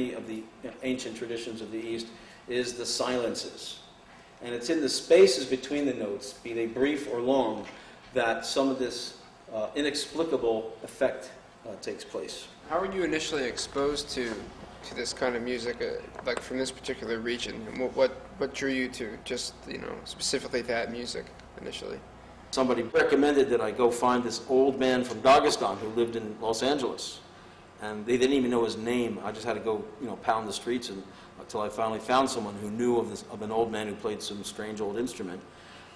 many of the ancient traditions of the East, is the silences. And it's in the spaces between the notes, be they brief or long, that some of this inexplicable effect takes place. How were you initially exposed to this kind of music, like from this particular region? And what drew you to just, specifically that music initially? Somebody recommended that I go find this old man from Dagestan who lived in Los Angeles. And they didn't even know his name. I just had to go, pound the streets until I finally found someone who knew of an old man who played some strange old instrument.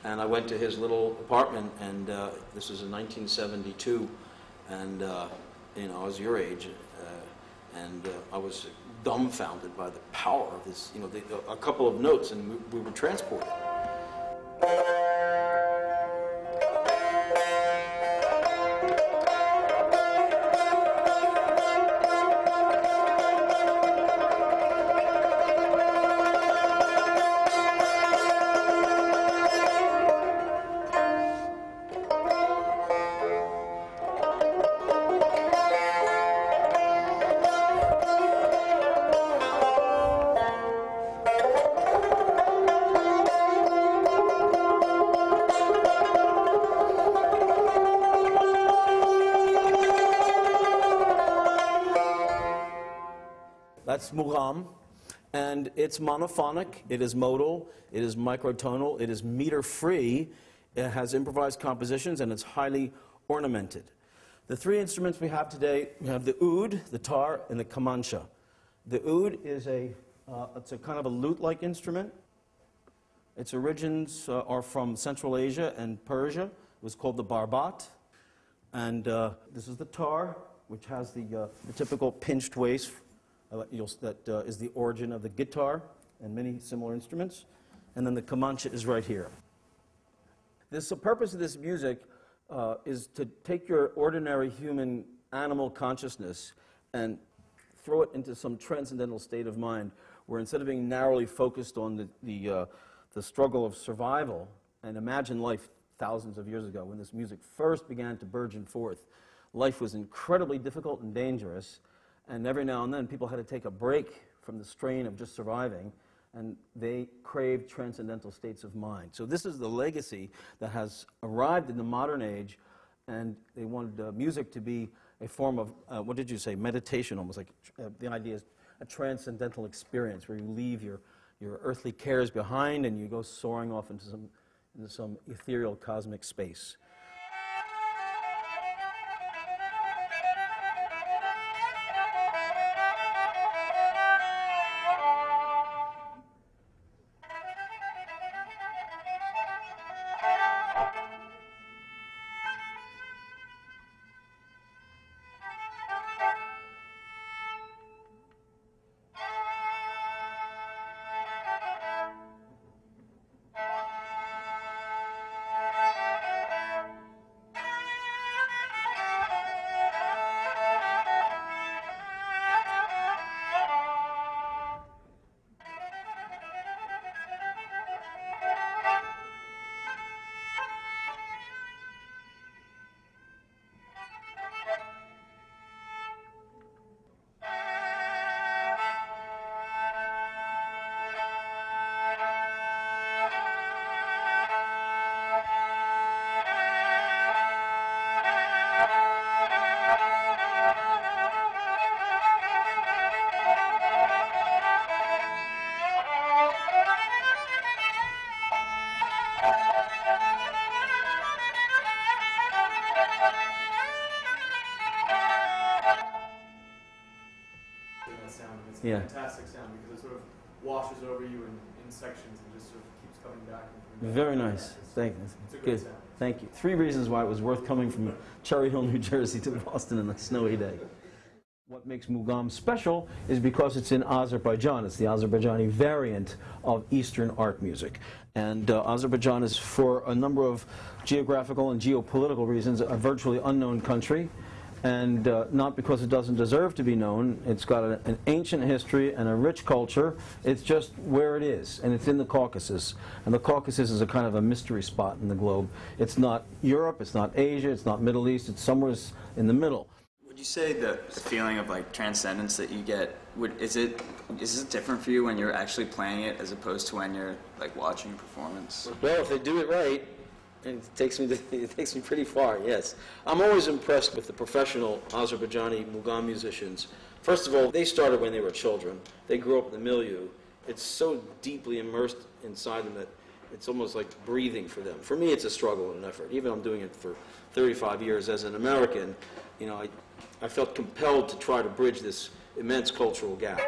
And I went to his little apartment, and this was in 1972, and I was your age, and I was dumbfounded by the power of this, a couple of notes, and we were transported. That's muğam, and it's monophonic, it is modal, it is microtonal, it is meter-free, it has improvised compositions, and it's highly ornamented. The three instruments we have today, we have the oud, the tar, and the kamancha. The oud is it's a kind of a lute-like instrument. Its origins are from Central Asia and Persia. It was called the barbat. And this is the tar, which has the typical pinched waist, that is the origin of the guitar and many similar instruments. And then the kamancha is right here. The purpose of this music is to take your ordinary human animal consciousness and throw it into some transcendental state of mind where instead of being narrowly focused on the struggle of survival, and imagine life thousands of years ago when this music first began to burgeon forth. Life was incredibly difficult and dangerous, and every now and then people had to take a break from the strain of just surviving, and they craved transcendental states of mind. So this is the legacy that has arrived in the modern age, and they wanted music to be a form of, what did you say, meditation, almost like the idea is a transcendental experience where you leave your earthly cares behind and you go soaring off into some ethereal cosmic space. It's a fantastic sound because it sort of washes over you in sections and just sort of keeps coming back. And coming back. Very nice. Thank you. It's a good. great sound. Thank you. 3 reasons why it was worth coming from Cherry Hill, New Jersey to Boston on a snowy day. What makes muğam special is because it's in Azerbaijan. It's the Azerbaijani variant of Eastern art music. And Azerbaijan is, for a number of geographical and geopolitical reasons, a virtually unknown country. And not because it doesn't deserve to be known. It's got an ancient history and a rich culture. It's just where it is, and it's in the Caucasus. And the Caucasus is a kind of a mystery spot in the globe. It's not Europe, it's not Asia, it's not Middle East, it's somewhere in the middle. When You say the feeling of like transcendence that you get, is it different for you when you're actually playing it as opposed to when you're like watching a performance? Well, if they do it right, it takes me pretty far, yes. I'm always impressed with the professional Azerbaijani muğam musicians. First of all, they started when they were children. They grew up in the milieu. It's so deeply immersed inside them that it's almost like breathing for them. For me, it's a struggle and an effort. Even I'm doing it for 35 years as an American, you know, I felt compelled to try to bridge this immense cultural gap.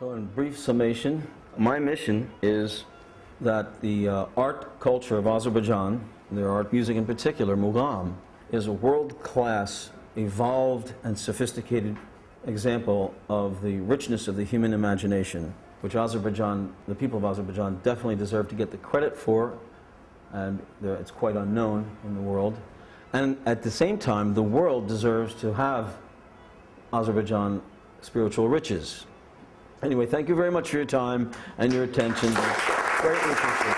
So in brief summation, my mission is that the art culture of Azerbaijan, their art music in particular, muğam, is a world-class, evolved and sophisticated example of the richness of the human imagination, which Azerbaijan, the people of Azerbaijan definitely deserve to get the credit for, and it's quite unknown in the world. And at the same time, the world deserves to have Azerbaijan spiritual riches. Anyway, thank you very much for your time and your attention. Greatly appreciated.